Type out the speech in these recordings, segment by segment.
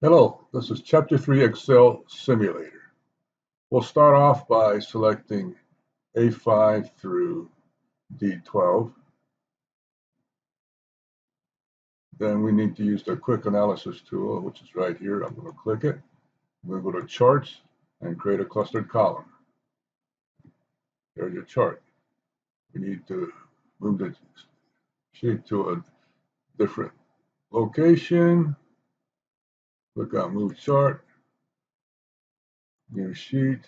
Hello, this is Chapter 3 Excel Simulator. We'll start off by selecting A5 through D12. Then we need to use the Quick Analysis tool, which is right here. I'm going to click it. I'm going to go to Charts and create a clustered column. There's your chart. We need to move the sheet to a different location. Click on Move Chart, New Sheet,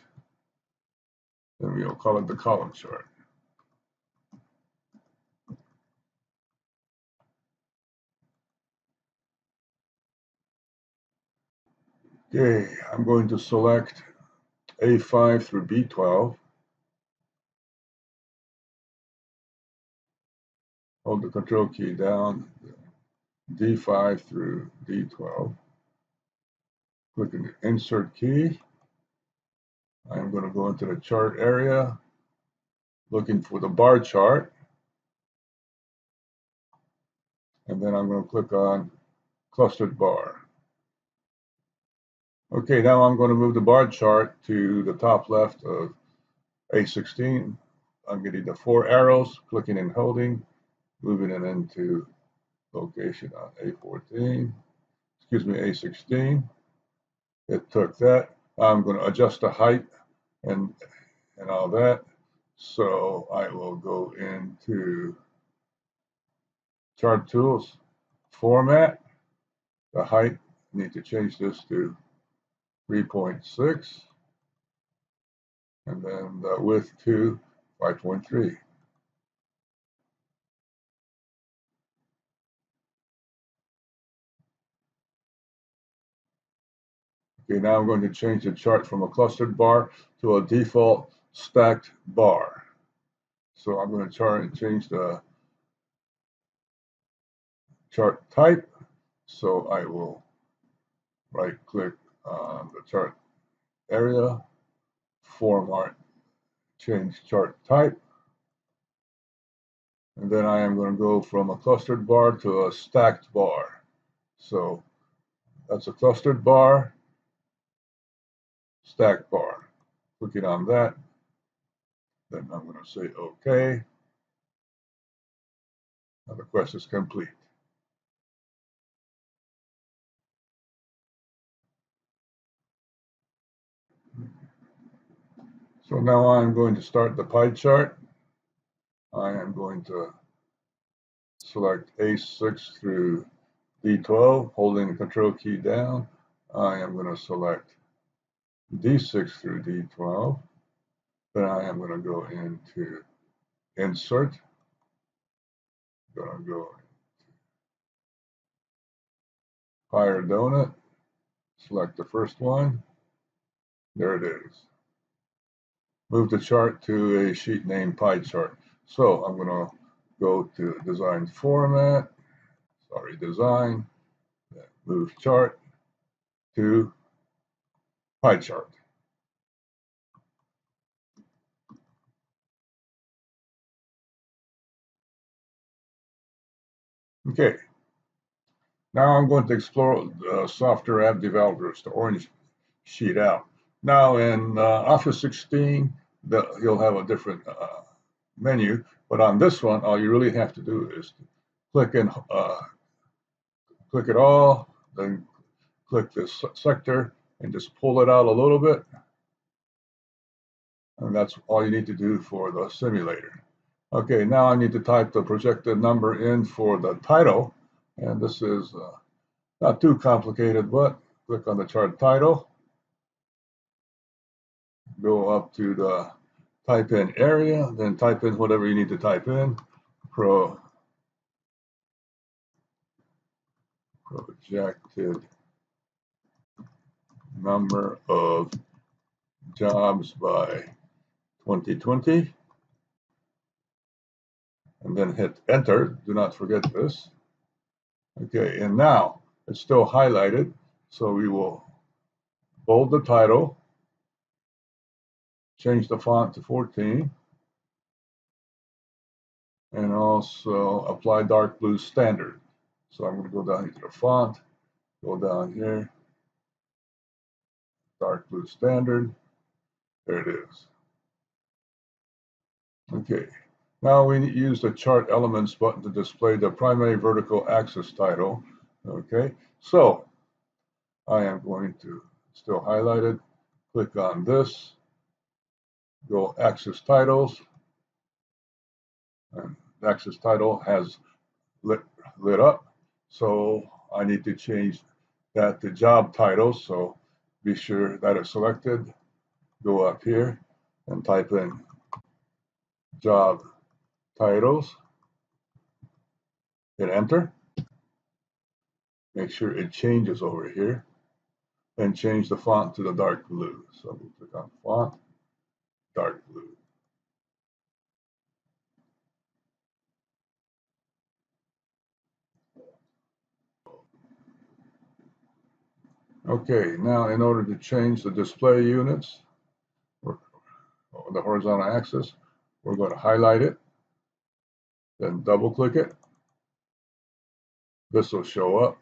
then we'll call it the column chart. Okay, I'm going to select A5 through B12. Hold the control key down, D5 through D12. Click on the insert key. I'm going to go into the chart area, looking for the bar chart. And then I'm going to click on clustered bar. Okay, now I'm going to move the bar chart to the top left of A16. I'm getting the 4 arrows, clicking and holding, moving it into location on A14, A16. It took that. I'm going to adjust the height and all that. So I will go into Chart Tools, Format. The height, I need to change this to 3.6. And then the width to 5.3. Okay, now I'm going to change the chart from a clustered bar to a default stacked bar. So I'm going to change the chart type. So I will right click on the chart area, Format, change chart type. And then I am going to go from a clustered bar to a stacked bar. So that's a clustered bar, stacked bar. Clicking on that. Then I'm going to say OK. Now the quest is complete. So now I'm going to start the pie chart. I am going to select A6 through D12, holding the control key down. I am going to select D6 through D12. Then I am going to go into Insert. I'm going to go Higher Donut. Select the first one. There it is. Move the chart to a sheet named Pie Chart. So I'm going to go to Design Format. Design. Move Chart to Pie Chart. Okay. Now I'm going to explore Software App Developers, the orange sheet out. Now in Office 16, you'll have a different menu, but on this one, all you really have to do is click it all, then click this sector and just pull it out a little bit. And that's all you need to do for the simulator. Okay, now I need to type the projected number in for the title. And this is not too complicated, but click on the chart title. Go up to the type in area, then type in whatever you need to type in. Projected number of jobs by 2020. And then hit enter. Do not forget this. Okay, and now it's still highlighted, so we will bold the title, change the font to 14, and also apply dark blue standard. So I'm going to go down here to the font, go down here, dark blue standard. There it is. Okay, now we use the chart elements button to display the primary vertical axis title. Okay, so I am going to still highlight it, click on this, go axis titles, and axis title has lit up. So I need to change that to job title. So be sure that it's selected. Go up here and type in job titles. Hit enter. Make sure it changes over here and change the font to the dark blue. So we click on font, dark blue. Okay, now in order to change the display units, on the horizontal axis, we're going to highlight it, then double click it. This will show up.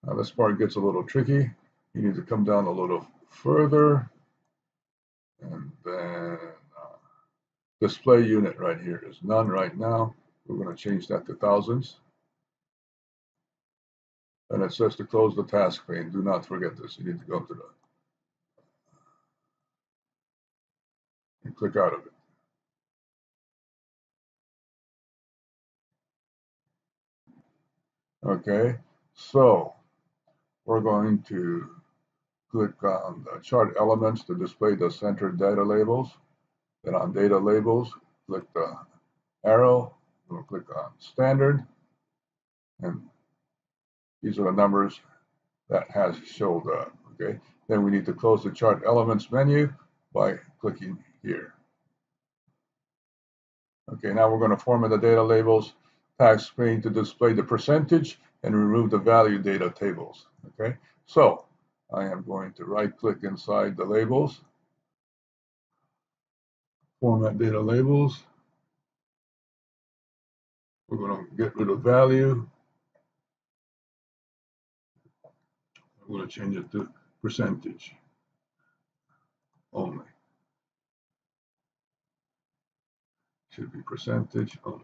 Now this part gets a little tricky. You need to come down a little further, and then display unit right here is none right now. We're going to change that to thousands. And it says to close the task pane. Do not forget this. You need to go to the and click out of it. Okay, so we're going to click on the chart elements to display the centered data labels. Then on data labels, click the arrow. We'll click on standard. And these are the numbers that has showed up. Okay, then we need to close the chart elements menu by clicking here. Okay, now we're going to format the data labels task screen to display the percentage and remove the value data tables. Okay, so I am going to right click inside the labels, format data labels. We're going to get rid of value. I'm going to change it to percentage only. Should be percentage only.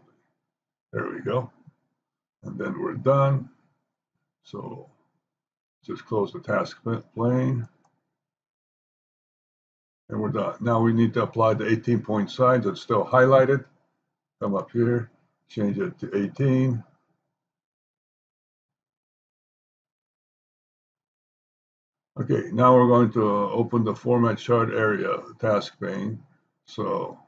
There we go. And then we're done. So just close the task pane. And we're done. Now we need to apply the 18-point signs. It's still highlighted. Come up here, change it to 18. Okay, now we're going to open the format chart area task pane. So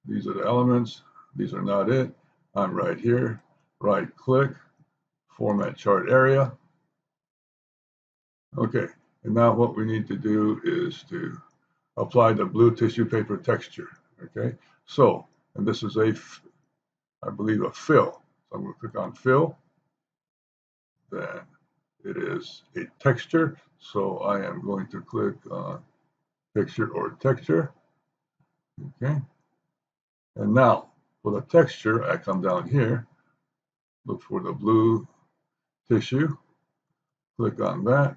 these are the elements. These are not it. I'm right here. Right click, format chart area. Okay, and now what we need to do is to apply the blue tissue paper texture. Okay, so, and this is I believe a fill. So I'm going to click on fill. Then it is a texture. So I am going to click on picture or texture. Okay. And now for the texture, I come down here, look for the blue tissue, click on that.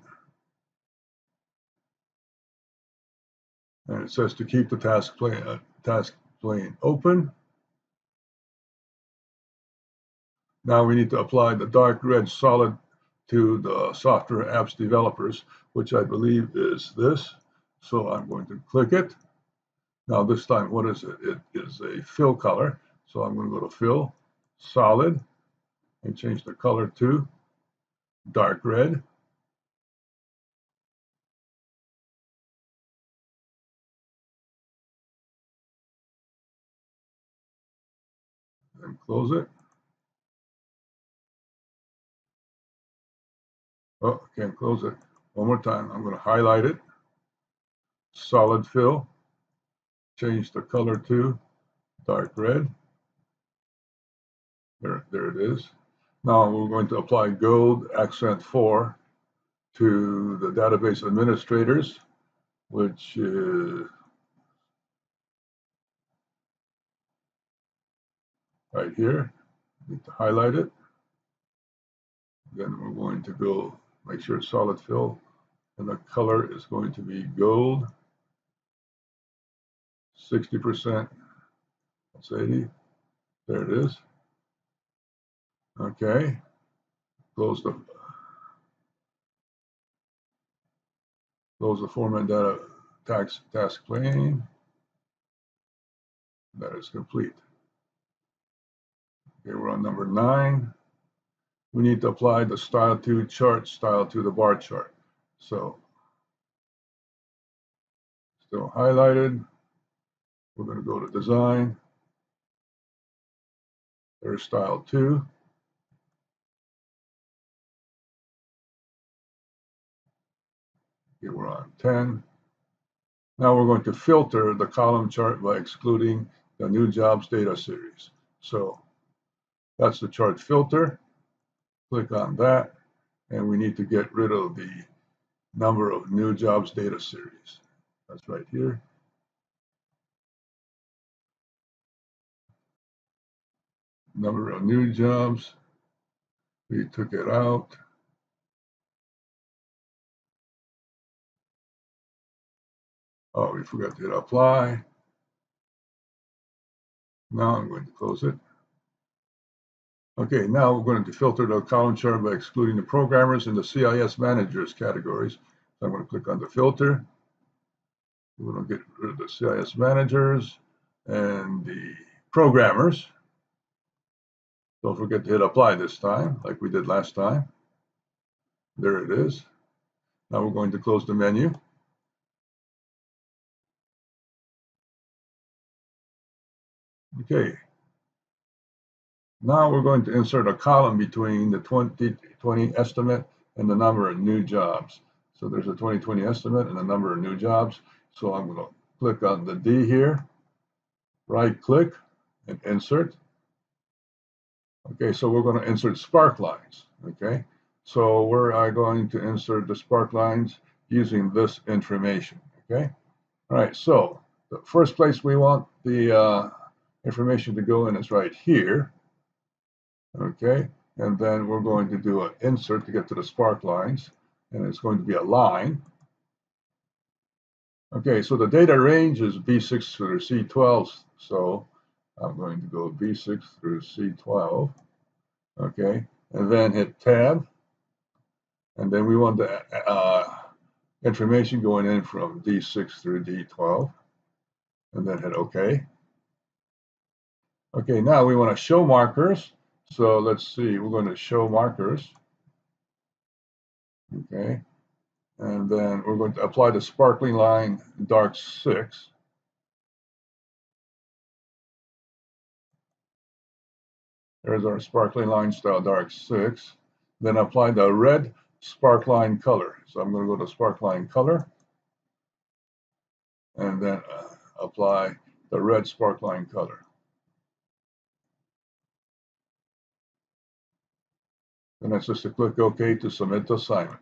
And it says to keep the task pane open. Now we need to apply the dark red solid to the software apps developers, which I believe is this. So I'm going to click it. Now this time, what is it? It is a fill color. So I'm going to go to fill, solid, and change the color to dark red. And close it. Oh, I can't close it. One more time. I'm going to highlight it. Solid fill. Change the color to dark red. There it is. Now we're going to apply gold accent 4 to the database administrators, which is right here. Need to highlight it. Then we're going to go make sure it's solid fill And the color is going to be gold, 60%, that's 80. There it is. Okay, close the format data task pane. That is complete. Okay, we're on number 9. We need to apply the style to chart style to the bar chart. So still highlighted. We're going to go to design. There's style 2. Okay, we're on 10. Now we're going to filter the column chart by excluding the new jobs data series. So that's the chart filter. Click on that, and we need to get rid of the number of new jobs data series. That's right here. Number of new jobs. We took it out. Oh, we forgot to hit apply. Now I'm going to close it. Okay, now we're going to filter the column chart by excluding the programmers and the CIS managers categories. So I'm going to click on the filter. We're going to get rid of the CIS managers and the programmers. Don't forget to hit apply this time, like we did last time. There it is. Now we're going to close the menu. Okay. Now we're going to insert a column between the 2020 estimate and the number of new jobs. So there's a 2020 estimate and the number of new jobs. So I'm going to click on the D here, right click and insert. Okay, so we're going to insert spark lines. Okay, so we're going to insert the spark lines using this information. Okay, all right, so the first place we want the information to go in is right here. Okay, and then we're going to do an insert to get to the spark lines, and it's going to be a line. Okay, so the data range is B6 through C12, so I'm going to go B6 through C12. Okay, and then hit tab, and then we want the information going in from D6 through D12, and then hit OK. Okay, now we want to show markers. So let's see, we're going to show markers. Okay, and then we're going to apply the sparkling line dark 6. There's our sparkling line style dark 6. Then apply the red sparkline color. So I'm going to go to sparkline color, and then apply the red sparkline color. And that's just to click OK to submit the assignment.